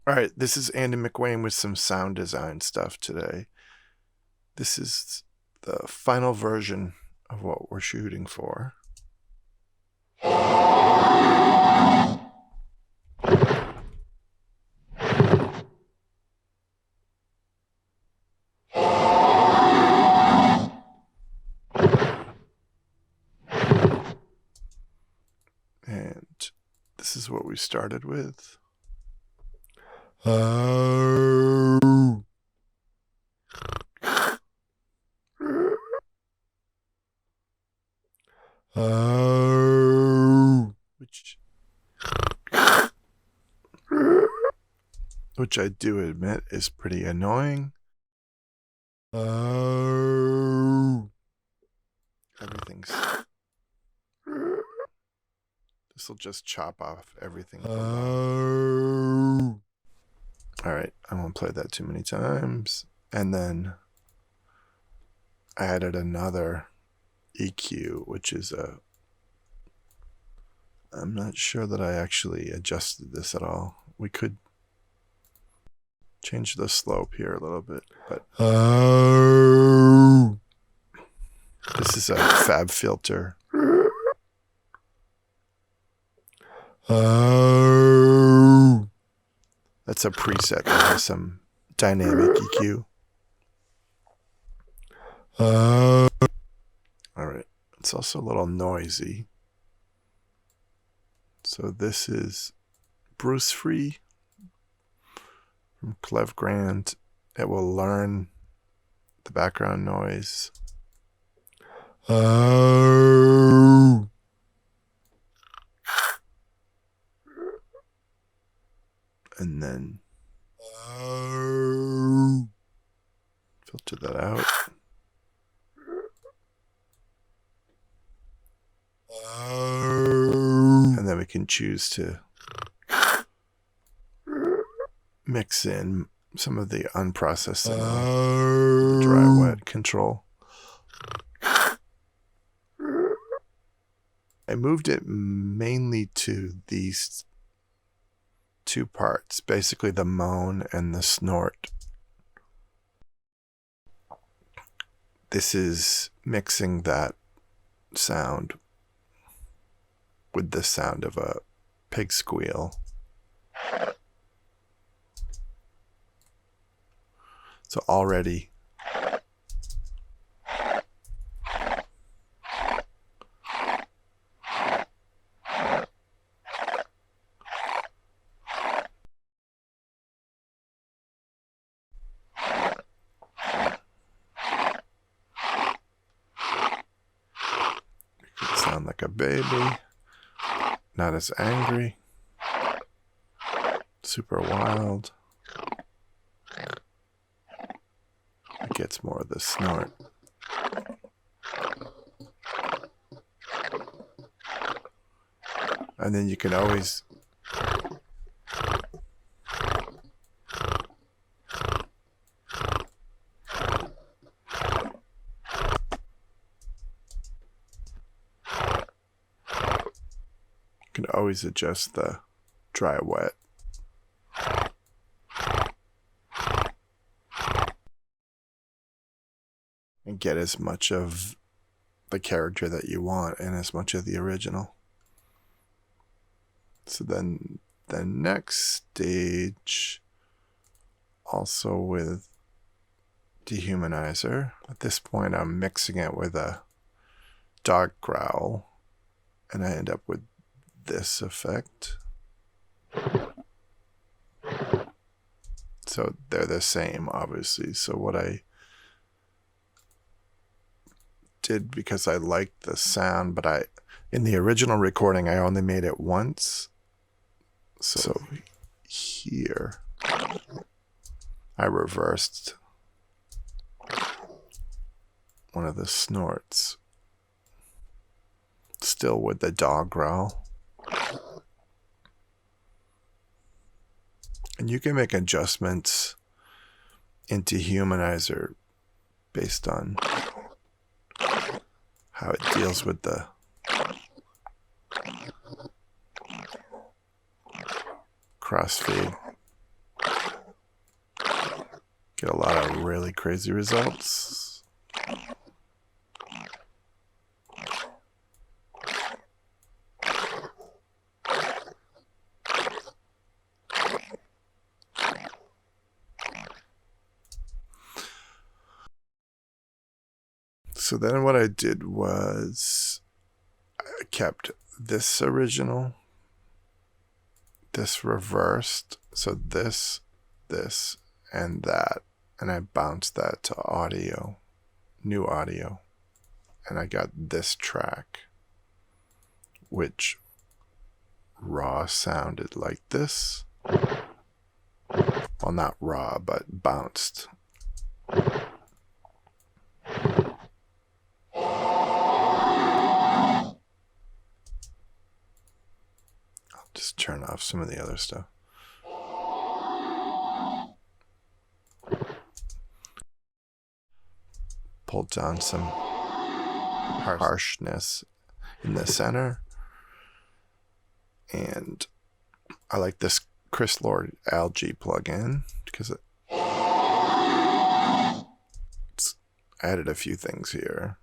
All right, this is Andy McWain with some sound design stuff today. This is the final version of what we're shooting for. And this is what we started with. Which I do admit is pretty annoying. Everything's... This will just chop off everything. Alright, I won't play that too many times. And then I added another EQ, which is a... I'm not sure that I actually adjusted this at all. We could change the slope here a little bit, but this is a FabFilter. That's a preset that has some dynamic EQ. Alright, it's also a little noisy. So this is Brusfi from Klevgrand. It will learn the background noise. And then filter that out. And then we can choose to mix in some of the unprocessed dry wet control. I moved it mainly to these two parts, basically the moan and the snort. This is mixing that sound with the sound of a pig squeal. So already it could sound like a baby, not as angry, super wild. It gets more of the snort. And then you can always adjust the dry wet. And get as much of the character that you want and as much of the original. So then the next stage, also with Dehumanizer. At this point I'm mixing it with a dog growl and I end up with this effect. So they're the same, obviously. So what I did, because I liked the sound, but in the original recording I only made it once. So here I reversed one of the snorts, still with the dog growl. And you can make adjustments in Dehumanizer based on how it deals with the crossfade. Get a lot of really crazy results. So then what I did was I kept this original, this reversed, so this, and that, and I bounced that to audio, new audio, and I got this track, which raw sounded like this. Well, not raw, but bounced. Just turn off some of the other stuff. Pulled down some harshness in the center. And I like this Chris Lord Algae plugin because it's added a few things here.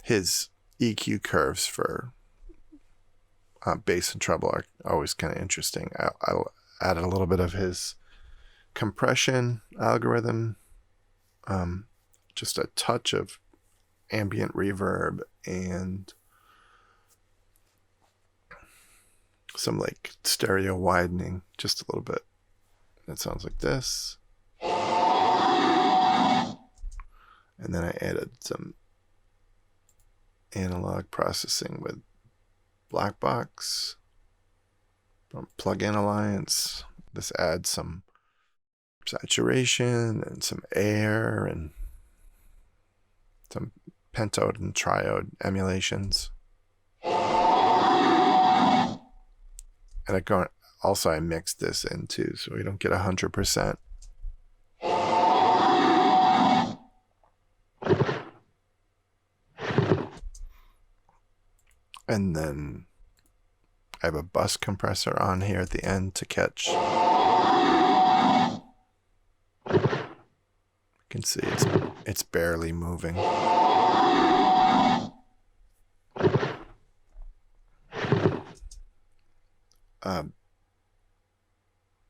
His EQ curves for bass and treble are always kind of interesting. I'll add a little bit of his compression algorithm, just a touch of ambient reverb, and some like stereo widening, just a little bit. It sounds like this. And then I added some analog processing with Black Box from Plugin Alliance. This adds some saturation and some air and some pentode and triode emulations. And I mixed this in too, so we don't get 100%. And then I have a bus compressor on here at the end to catch. You can see it's barely moving.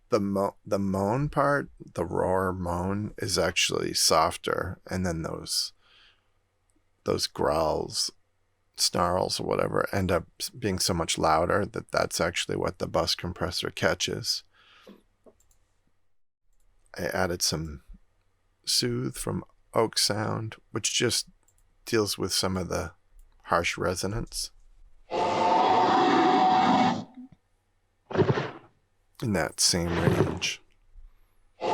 The moan part, the roar moan, is actually softer, and then those growls, snarls, or whatever end up being so much louder that that's actually what the bus compressor catches. I added some Soothe from Oeksound, which just deals with some of the harsh resonance in that same range. That's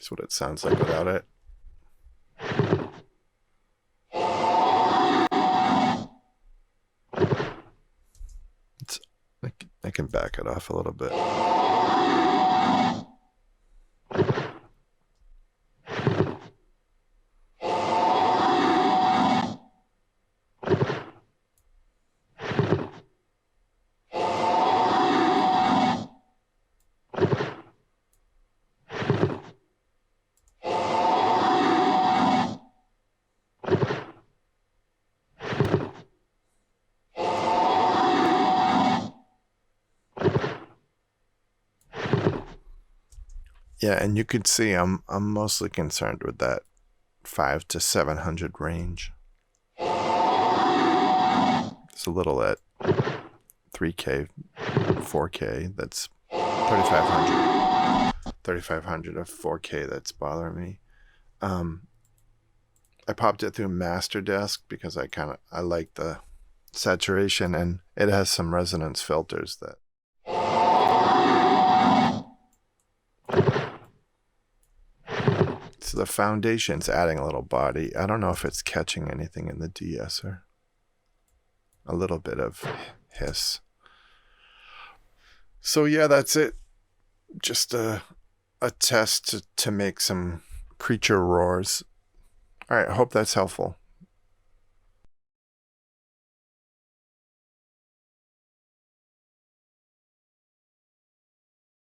what it sounds like without it. I can back it off a little bit. Yeah, and you could see I'm mostly concerned with that 500 to 700 range. It's a little at 3K, 4K. That's 3,500 of 4K that's bothering me. I popped it through Master Desk because I like the saturation, and it has some resonance filters that. So the foundation's adding a little body. I don't know if it's catching anything in the de-esser. A little bit of hiss. So yeah, that's it. Just a test to make some creature roars. All right, I hope that's helpful.